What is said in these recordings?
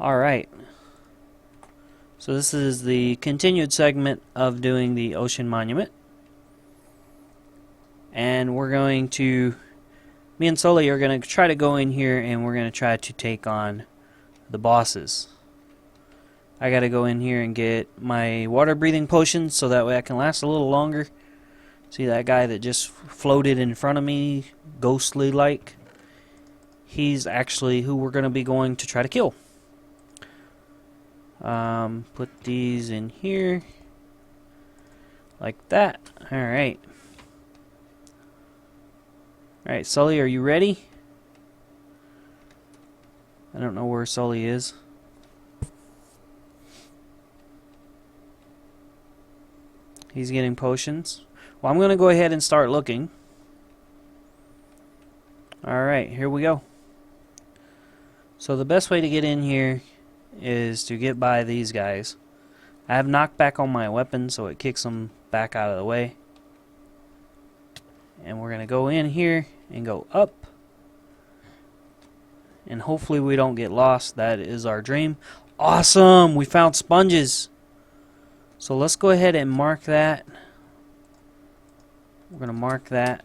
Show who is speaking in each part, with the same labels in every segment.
Speaker 1: Alright, so this is the continued segment of doing the ocean monument. And we're going to, me and Sully are going to try to go in here and we're going to try to take on the bosses. I got to go in here and get my water breathing potions so that way I can last a little longer. See that guy that just floated in front of me, ghostly like? He's actually who we're going to be going to try to kill. Put these in here like that. Alright. Alright, Sully, are you ready? I don't know where Sully is. He's getting potions. Well, I'm going to go ahead and start looking. Alright, here we go. So the best way to get in here is to get by these guys. I have knockback on my weapon, so it kicks them back out of the way. And we're going to go in here and go up. And hopefully we don't get lost. That is our dream. Awesome! We found sponges! So let's go ahead and mark that. We're going to mark that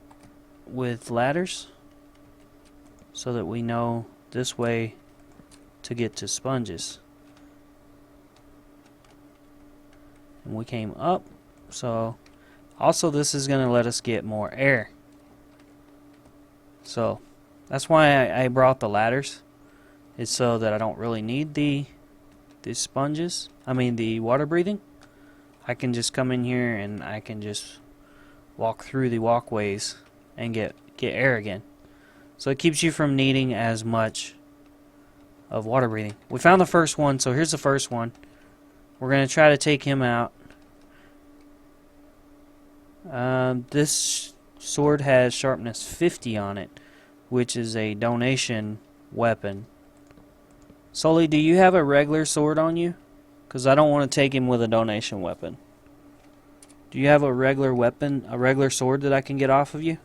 Speaker 1: with ladders so that we know this way to get to sponges. And we came up, so also this is going to let us get more air. So that's why I brought the ladders. It's so that I don't really need the sponges. I mean the water breathing. I can just come in here and I can just walk through the walkways and get air again. So it keeps you from needing as much of water breathing. We found the first one, so here's the first one. We're going to try to take him out. This sword has sharpness 50 on it, which is a donation weapon. Sully, do you have a regular sword on you? Because I don't want to take him with a donation weapon. Do you have a regular weapon, a regular sword that I can get off of you?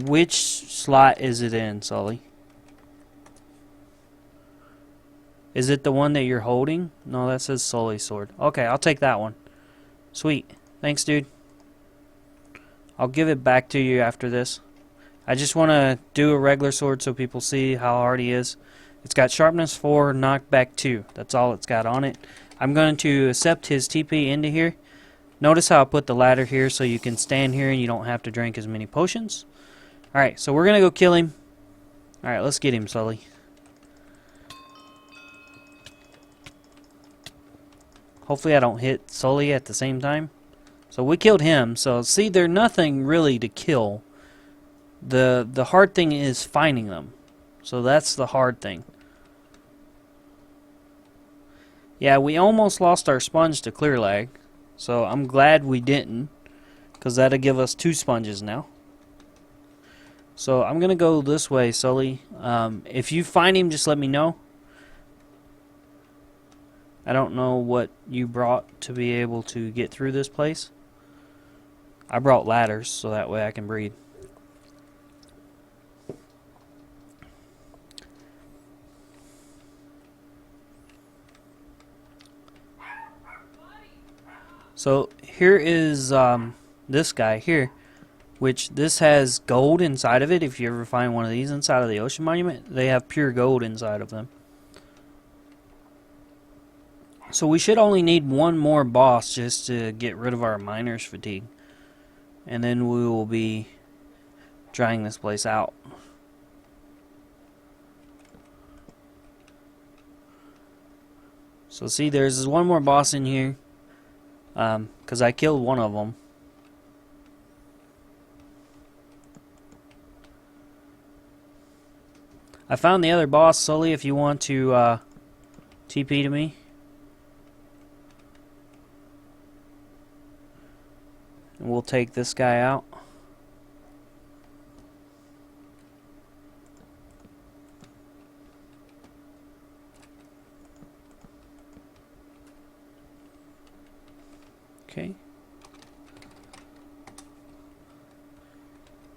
Speaker 1: Which slot is it in, Sully? Is it the one that you're holding? No, that says Sully's sword. Okay, I'll take that one. Sweet. Thanks, dude. I'll give it back to you after this. I just want to do a regular sword so people see how hard he is. It's got sharpness 4, knockback 2. That's all it's got on it. I'm going to accept his TP into here. Notice how I put the ladder here so you can stand here and you don't have to drink as many potions. Alright, so we're going to go kill him. Alright, let's get him, Sully. Hopefully I don't hit Sully at the same time. So we killed him. So see, there's nothing really to kill. The hard thing is finding them. So that's the hard thing. Yeah, we almost lost our sponge to clear lag. So I'm glad we didn't, because that'll give us 2 sponges now. So I'm going to go this way, Sully. If you find him, just let me know. I don't know what you brought to be able to get through this place. I brought ladders, so that way I can breathe. So here is this guy here, which this has gold inside of it. If you ever find one of these inside of the ocean monument, they have pure gold inside of them. So we should only need one more boss just to get rid of our miner's fatigue. And then we will be trying this place out. So see, there's one more boss in here. Because I killed one of them. I found the other boss, Sully, if you want to TP to me. And we'll take this guy out. Okay.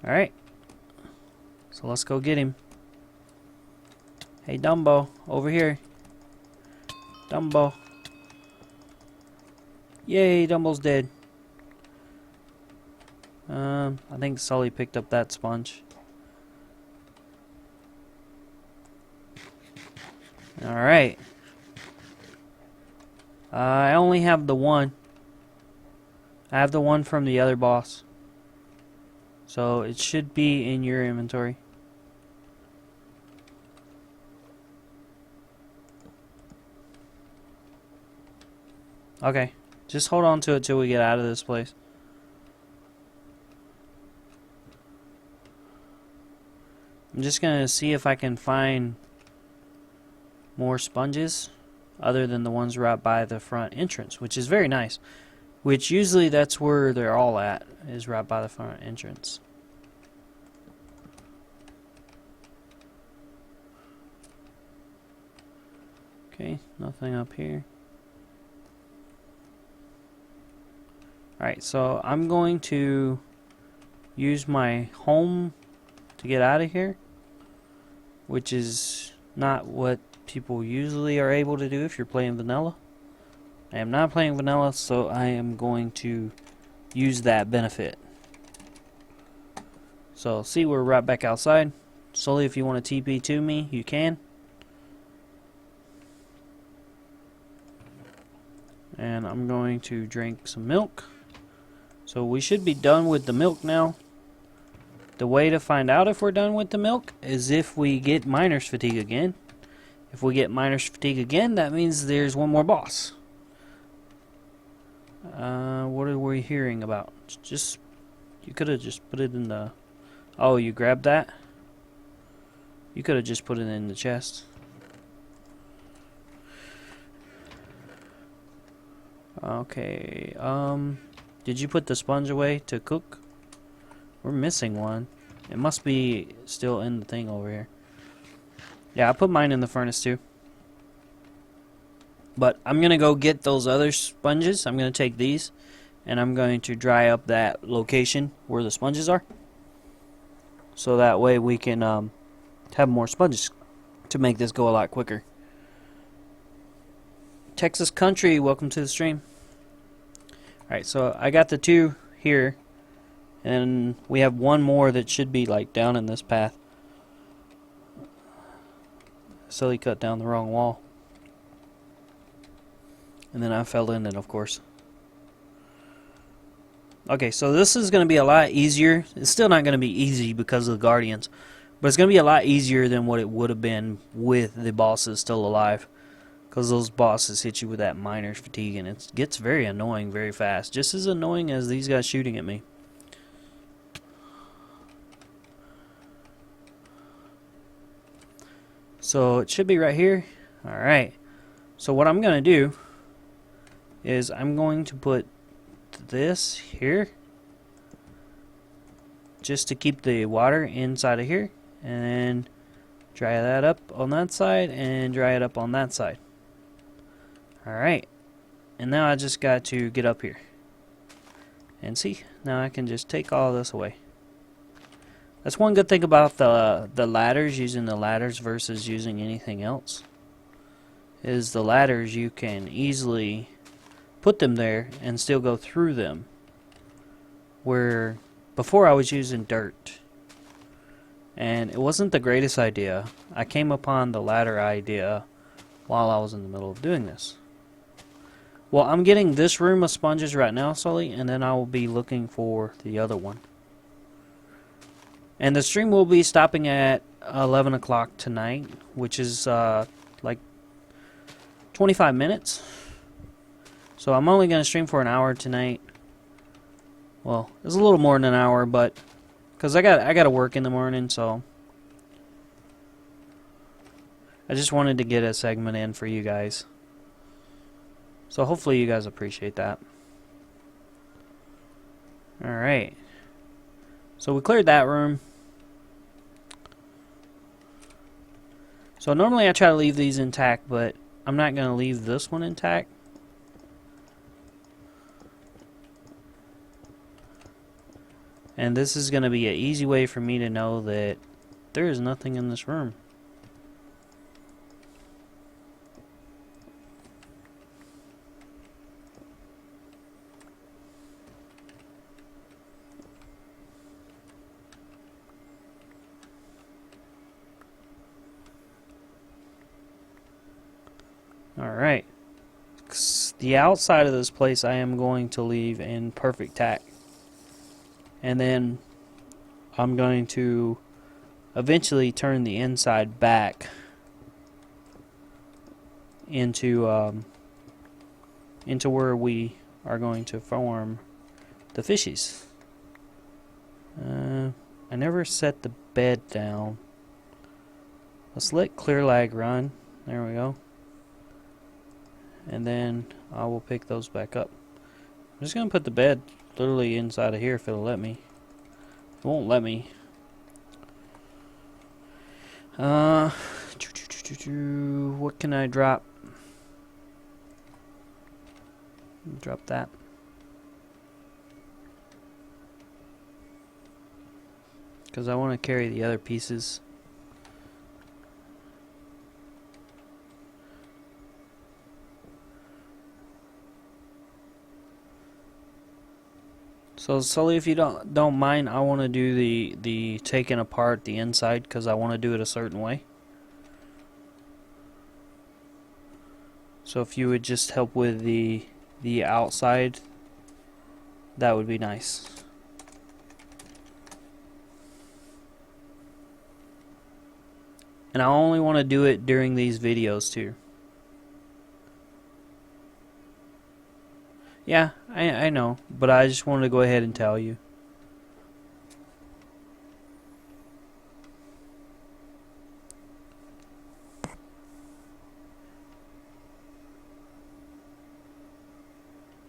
Speaker 1: Alright. So let's go get him. Hey Dumbo, over here. Dumbo. Yay, Dumbo's dead. I think Sully picked up that sponge. Alright. I only have the one. I have the one from the other boss. So it should be in your inventory. Okay. Just hold on to it till we get out of this place. I'm just gonna see if I can find more sponges other than the ones right by the front entrance, which is very nice. Which usually that's where they're all at, is right by the front entrance. Okay, nothing up here. Alright, so I'm going to use my home to get out of here, which is not what people usually are able to do if you're playing vanilla. I am not playing vanilla, so I am going to use that benefit. So see, we're right back outside. Sully, if you want to TP to me, you can. And I'm going to drink some milk. So we should be done with the milk now. The way to find out if we're done with the milk is if we get miner's fatigue again. If we get miner's fatigue again, that means there's one more boss. What are we hearing about? Just, you could have just put it in the... Oh, you grabbed that? You could have just put it in the chest. Okay, did you put the sponge away to cook? We're missing one. It must be still in the thing over here. Yeah, I put mine in the furnace too. But I'm going to go get those other sponges. I'm going to take these, and I'm going to dry up that location where the sponges are. So that way we can have more sponges to make this go a lot quicker. Texas Country, welcome to the stream. Alright, so I got the two here, and we have one more that should be like down in this path. Sully cut down the wrong wall. And then I fell in it, of course. Okay, so this is going to be a lot easier. It's still not going to be easy because of the Guardians, but it's going to be a lot easier than what it would have been with the bosses still alive. Because those bosses hit you with that miner's fatigue, and it gets very annoying very fast. Just as annoying as these guys shooting at me. So it should be right here. Alright. So what I'm going to do is I'm going to put this here. Just to keep the water inside of here. And then dry that up on that side and dry it up on that side. Alright, and now I just got to get up here. And see, now I can just take all this away. That's one good thing about the ladders, using the ladders versus using anything else. Is the ladders, you can easily put them there and still go through them. Where before I was using dirt. And it wasn't the greatest idea. I came upon the ladder idea while I was in the middle of doing this. Well, I'm getting this room of sponges right now, Sully, and then I will be looking for the other one. And the stream will be stopping at 11 o'clock tonight, which is like 25 minutes. So I'm only going to stream for an hour tonight. Well, it's a little more than an hour, but because I got to work in the morning, so I just wanted to get a segment in for you guys. So hopefully you guys appreciate that. Alright. So we cleared that room. So normally I try to leave these intact, but I'm not going to leave this one intact. And this is going to be an easy way for me to know that there is nothing in this room. Alright. The outside of this place I am going to leave in perfect tack. And then I'm going to eventually turn the inside back into where we are going to farm the fishies. I never set the bed down. Let's let clear lag run. There we go. And then I will pick those back up. I'm just going to put the bed literally inside of here if it'll let me. It won't let me. What can I drop? Drop that. Because I want to carry the other pieces. So Sully, if you don't mind, I want to do the taking apart the inside because I want to do it a certain way. So if you would just help with the outside, that would be nice. And I only want to do it during these videos too. Yeah, I know, but I just wanted to go ahead and tell you.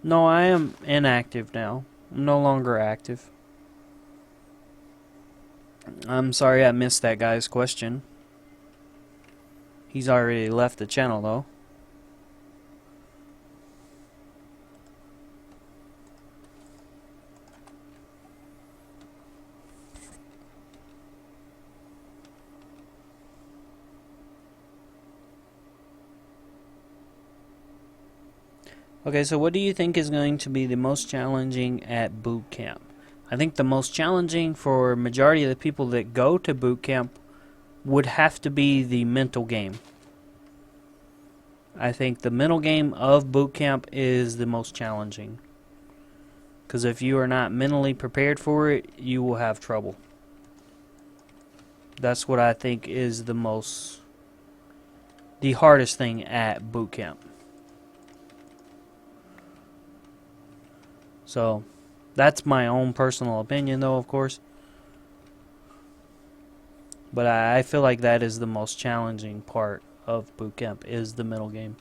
Speaker 1: No, I am inactive now. I'm no longer active. I'm sorry I missed that guy's question. He's already left the channel though. Okay, so what do you think is going to be the most challenging at boot camp? I think the most challenging for majority of the people that go to boot camp would have to be the mental game. I think the mental game of boot camp is the most challenging. Because if you are not mentally prepared for it, you will have trouble. That's what I think is the hardest thing at boot camp. So, that's my own personal opinion though, of course. But I feel like that is the most challenging part of boot camp, is the mental game.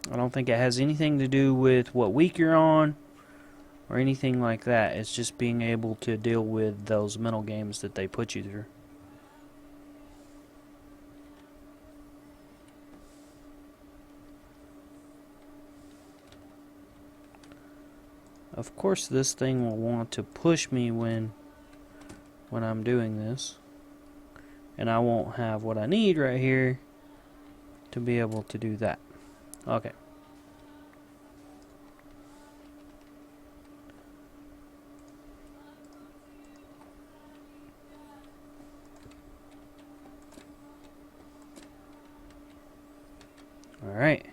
Speaker 1: I don't think it has anything to do with what week you're on or anything like that. It's just being able to deal with those mental games that they put you through. Of course this thing will want to push me when I'm doing this, and I won't have what I need right here to be able to do that. Okay. Alright.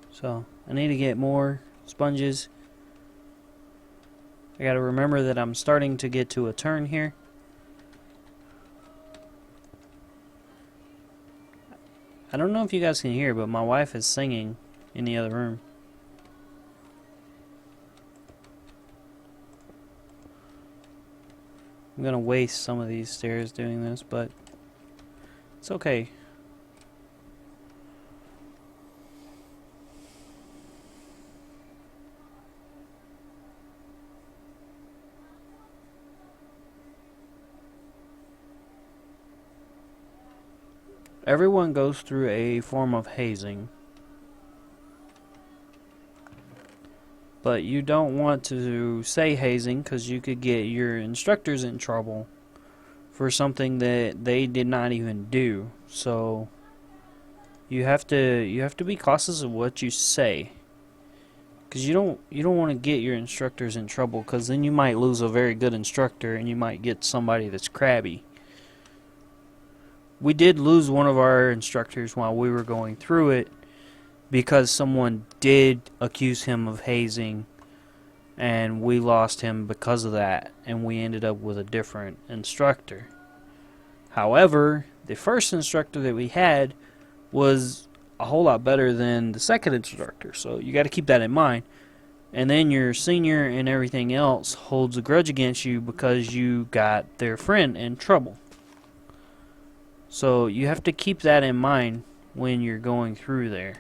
Speaker 1: So I need to get more sponges. I gotta remember that I'm starting to get to a turn here. I don't know if you guys can hear, but my wife is singing in the other room. I'm gonna waste some of these stairs doing this, but it's okay. Everyone goes through a form of hazing. But you don't want to say hazing because you could get your instructors in trouble for something that they did not even do. So you have to be cautious of what you say, because you don't want to get your instructors in trouble, because then you might lose a very good instructor and you might get somebody that's crabby. We did lose one of our instructors while we were going through it because someone did accuse him of hazing, and we lost him because of that, and we ended up with a different instructor. However, the first instructor that we had was a whole lot better than the second instructor, so you got to keep that in mind. And then your senior and everything else holds a grudge against you because you got their friend in trouble. So you have to keep that in mind when you're going through there.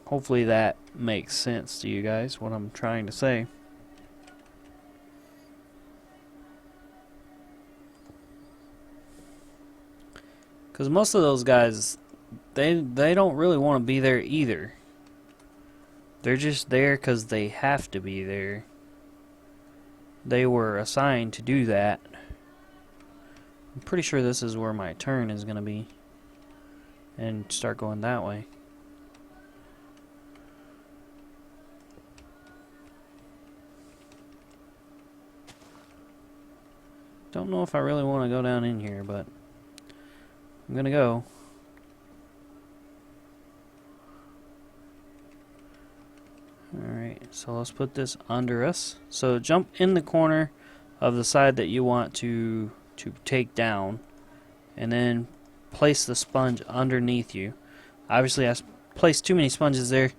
Speaker 1: Hopefully that makes sense to you guys, what I'm trying to say. Because most of those guys, they don't really want to be there either. They're just there because they have to be there. They were assigned to do that. I'm pretty sure this is where my turn is going to be. And start going that way. Don't know if I really want to go down in here, but I'm gonna go. Alright, so let's put this under us. So jump in the corner of the side that you want to take down, and then place the sponge underneath you. Obviously I placed too many sponges there.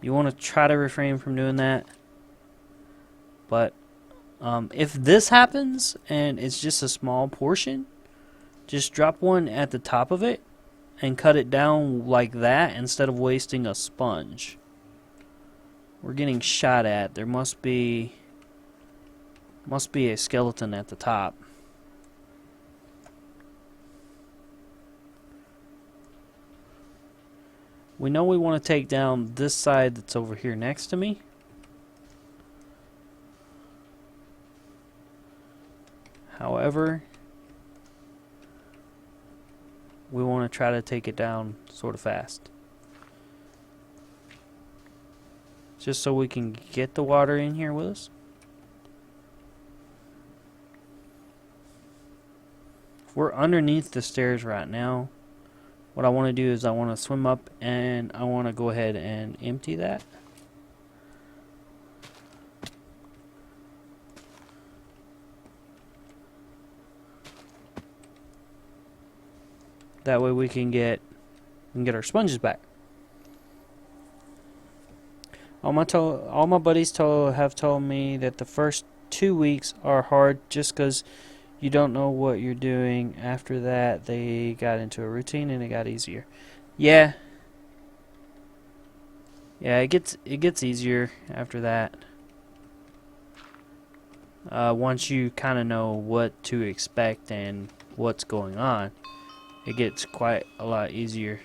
Speaker 1: You want to try to refrain from doing that. But if this happens and it's just a small portion, just drop one at the top of it and cut it down like that instead of wasting a sponge. We're getting shot at. There must be a skeleton at the top. We know we want to take down this side that's over here next to me. However, we want to try to take it down sort of fast, just so we can get the water in here with us. We're underneath the stairs right now. What I want to do is I want to swim up and I want to go ahead and empty that. That way we can get our sponges back. All my buddies have told me that the first 2 weeks are hard just because you don't know what you're doing. After that, they got into a routine and it got easier. Yeah, it gets easier after that. Once you kind of know what to expect and what's going on, it gets quite a lot easier.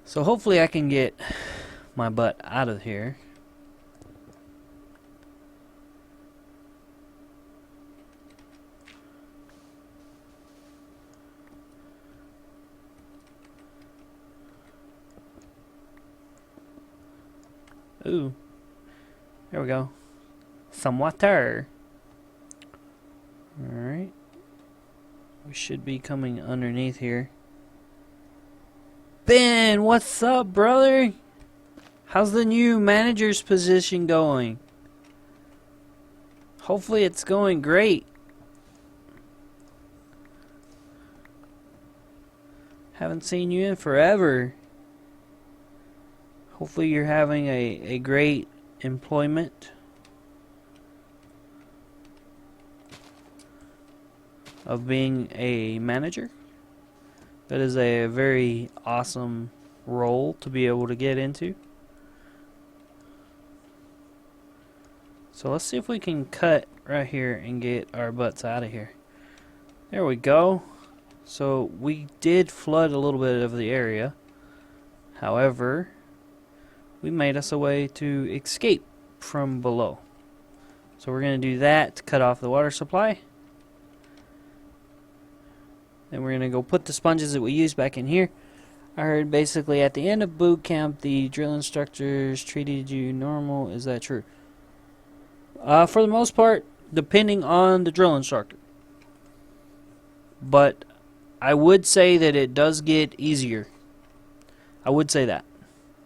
Speaker 1: So hopefully I can get my butt out of here. Ooh. There we go. Some water. Alright. We should be coming underneath here. Ben, what's up, brother? How's the new manager's position going? Hopefully it's going great. Haven't seen you in forever. Hopefully you're having a great employment of being a manager. That is a very awesome role to be able to get into. So let's see if we can cut right here and get our butts out of here. There we go. So we did flood a little bit of the area. However, we made us a way to escape from below. So we're going to do that to cut off the water supply. Then we're going to go put the sponges that we used back in here. I heard basically at the end of boot camp the drill instructors treated you normal. Is that true? For the most part, depending on the drill instructor. But I would say that it does get easier. I would say that.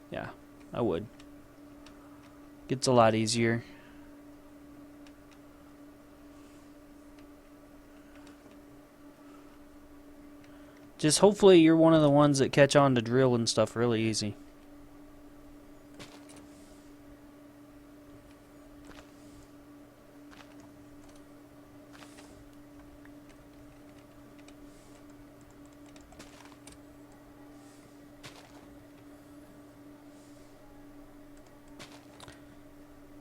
Speaker 1: Yeah, I would. Gets a lot easier. Just hopefully you're one of the ones that catch on to drill and stuff really easy.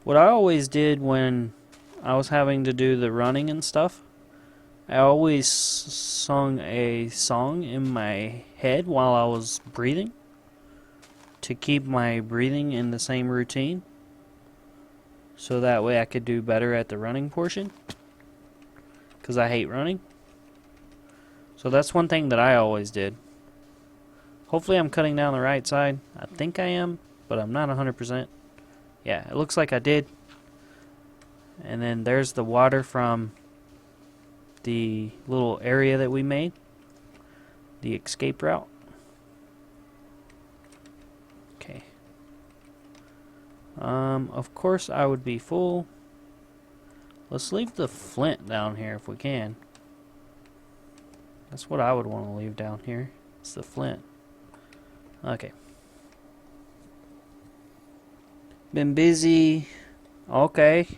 Speaker 1: What I always did when I was having to do the running and stuff, I always sung a song in my head while I was breathing to keep my breathing in the same routine, so that way I could do better at the running portion, because I hate running. So that's one thing that I always did. Hopefully I'm cutting down the right side. I think I am, but I'm not 100%. Yeah, it looks like I did. And then there's the water from the little area that we made, the escape route. Okay. Of course I would be full. Let's leave the flint down here if we can. That's what I would want to leave down here. It's the flint. Okay. Been busy. Okay.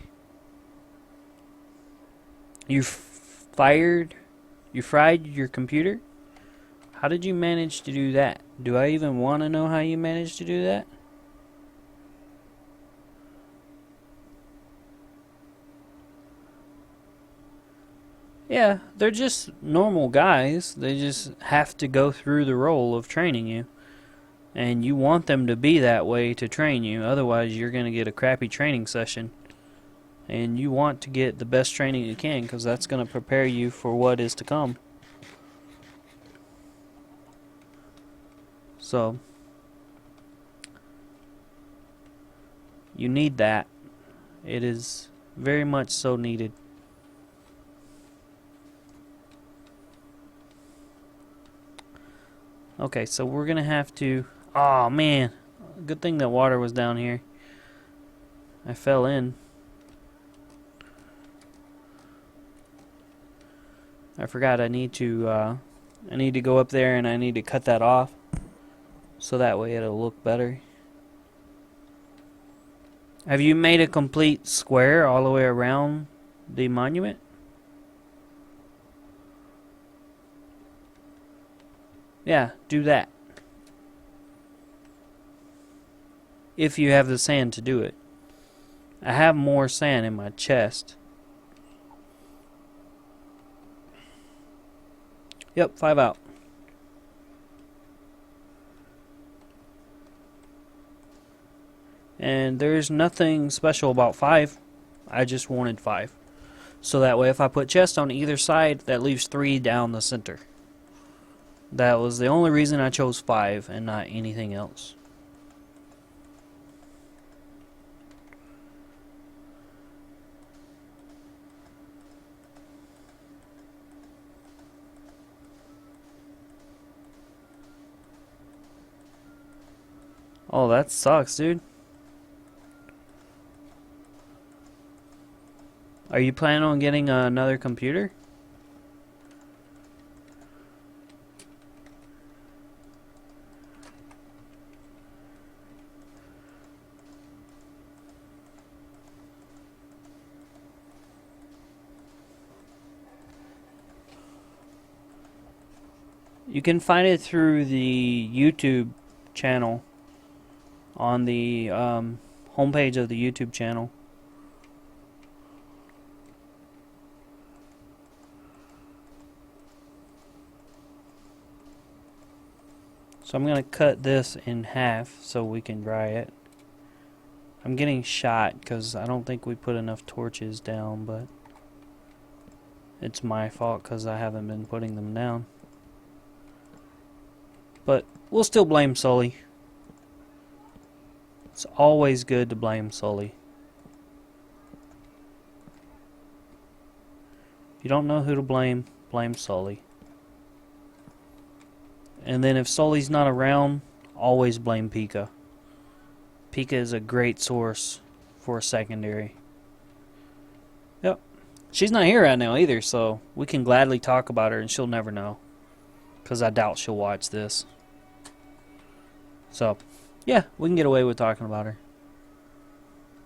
Speaker 1: You fried your computer? How did you manage to do that? Do I even want to know how you managed to do that? Yeah, they're just normal guys. They just have to go through the role of training you. And you want them to be that way to train you. Otherwise, you're going to get a crappy training session. And you want to get the best training you can, because that's going to prepare you for what is to come. So, you need that. It is very much so needed. Okay, so we're going to have to... Oh, man. Good thing that water was down here. I fell in. I forgot I need to go up there and I need to cut that off, so that way it'll look better. Have you made a complete square all the way around the monument? Yeah, do that. If you have the sand to do it. I have more sand in my chest. Yep, 5 out. And there's nothing special about 5. I just wanted 5. So that way if I put chest on either side, that leaves 3 down the center. That was the only reason I chose 5 and not anything else. Oh, that sucks, dude. Are you planning on getting another computer? You can find it through the YouTube channel. On the homepage of the YouTube channel. So I'm going to cut this in half so we can dry it. I'm getting shot because I don't think we put enough torches down, but it's my fault because I haven't been putting them down. But we'll still blame Sully. It's always good to blame Sully. If you don't know who to blame, blame Sully. And then if Sully's not around, always blame Pika. Pika is a great source for a secondary. Yep. She's not here right now either, so we can gladly talk about her and she'll never know. Because I doubt she'll watch this. So, yeah, we can get away with talking about her.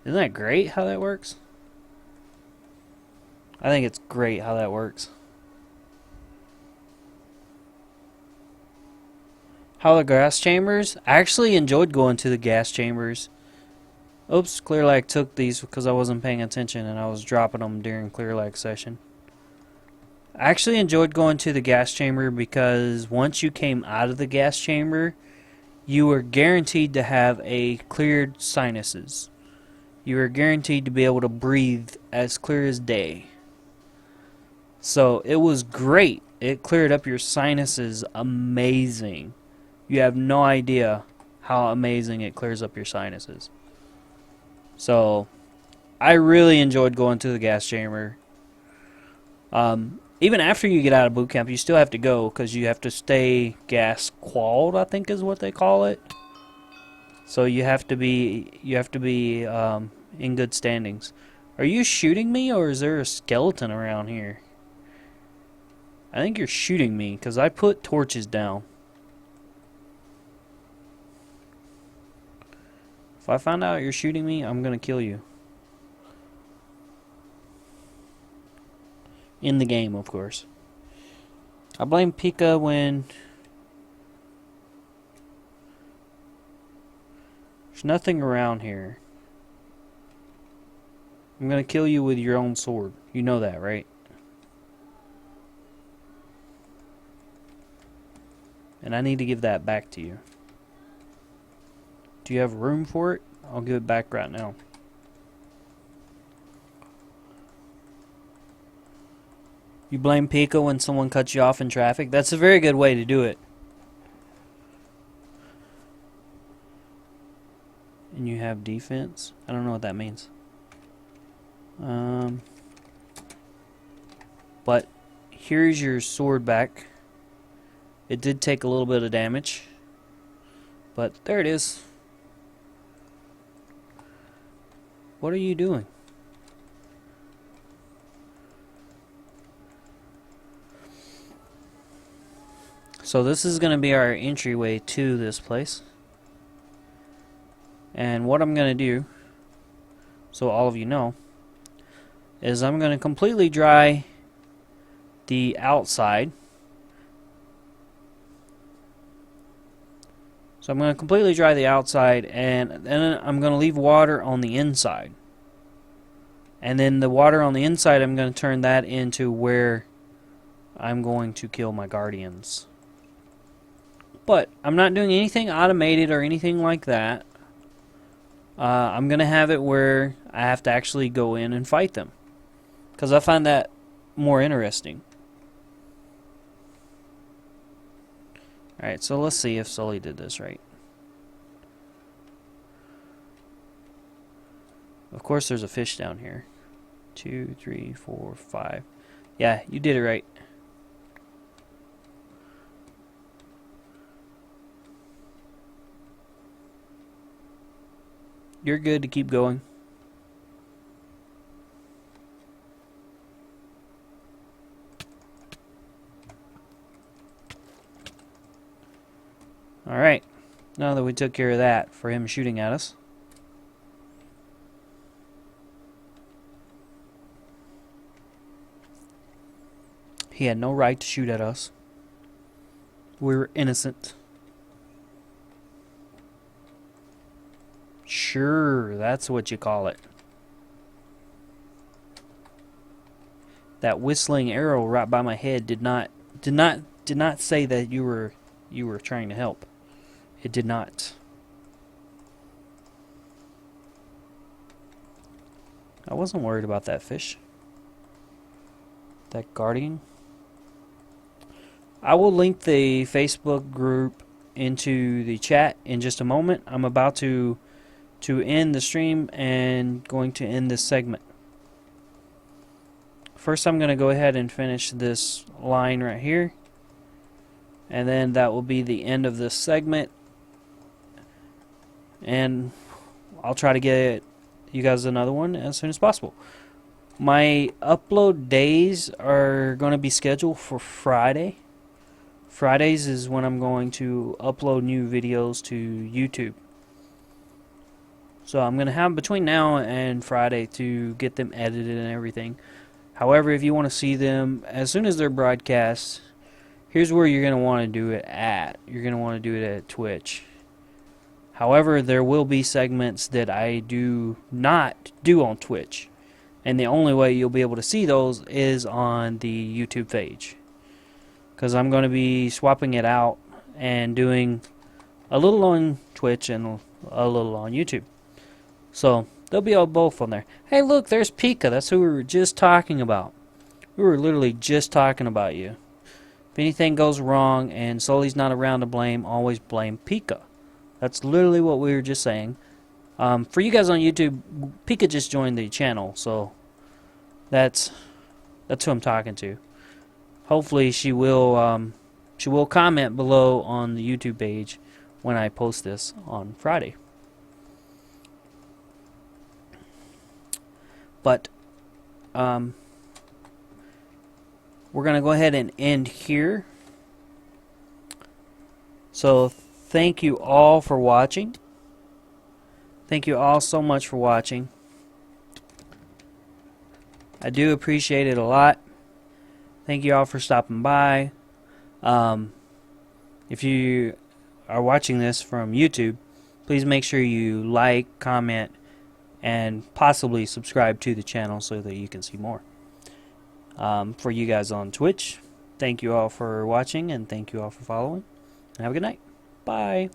Speaker 1: Isn't that great how that works? I think it's great how that works. How the gas chambers? I actually enjoyed going to the gas chambers. Oops, Clear Lag took these because I wasn't paying attention and I was dropping them during Clear Lag session. I actually enjoyed going to the gas chamber because once you came out of the gas chamber, you were guaranteed to have a cleared sinuses. You were guaranteed to be able to breathe as clear as day. So it was great. It cleared up your sinuses amazing. You have no idea how amazing it clears up your sinuses. So I really enjoyed going to the gas chamber. Even after you get out of boot camp, you still have to go because you have to stay gas qualled, I think is what they call it. So you have to be in good standings. Are you shooting me or is there a skeleton around here? I think you're shooting me because I put torches down. If I find out you're shooting me, I'm gonna kill you. In the game, of course. I blame Pika when there's nothing around here. I'm gonna kill you with your own sword. You know that, right? And I need to give that back to you. Do you have room for it? I'll give it back right now. You blame Pika when someone cuts you off in traffic? That's a very good way to do it. And you have defense? I don't know what that means. But here's your sword back. It did take a little bit of damage. But there it is. What are you doing? So this is going to be our entryway to this place. And what I'm going to do, so all of you know, is I'm going to completely dry the outside. So I'm going to completely dry the outside, and then I'm going to leave water on the inside. And then the water on the inside, I'm going to turn that into where I'm going to kill my guardians. But I'm not doing anything automated or anything like that. I'm going to have it where I have to actually go in and fight them. Because I find that more interesting. Alright, so let's see if Sully did this right. Of course there's a fish down here. 2, 3, 4, 5. Yeah, you did it right. You're good to keep going. Alright, now that we took care of that for him shooting at us. He had no right to shoot at us. We were innocent. Sure, that's what you call it. That whistling arrow right by my head did not say that you were trying to help. it did not. I wasn't worried about that fish. That guardian. I will link the Facebook group into the chat in just a moment. I'm about to end the stream and going to end this segment. First, I'm going to go ahead and finish this line right here, and then that will be the end of this segment, and I'll try to get you guys another one as soon as possible. My upload days are going to be scheduled for Friday. Fridays is when I'm going to upload new videos to YouTube. So I'm going to have between now and Friday to get them edited and everything. However, if you want to see them as soon as they're broadcast, here's where you're going to want to do it at. You're going to want to do it at Twitch. However, there will be segments that I do not do on Twitch. And the only way you'll be able to see those is on the YouTube page. Because I'm going to be swapping it out and doing a little on Twitch and a little on YouTube. So they'll be all both on there. Hey, look, there's Pika. That's who we were just talking about. We were literally just talking about you. If anything goes wrong and Sully's not around to blame, always blame Pika. That's literally what we were just saying. For you guys on YouTube, Pika just joined the channel, so that's who I'm talking to. Hopefully she will comment below on the YouTube page when I post this on Friday. But we're going to go ahead and end here. So thank you all for watching. Thank you all so much for watching. I do appreciate it a lot. Thank you all for stopping by. If you are watching this from YouTube, please make sure you like, comment, and possibly subscribe to the channel so that you can see more. For you guys on Twitch, thank you all for watching and thank you all for following. And have a good night. Bye.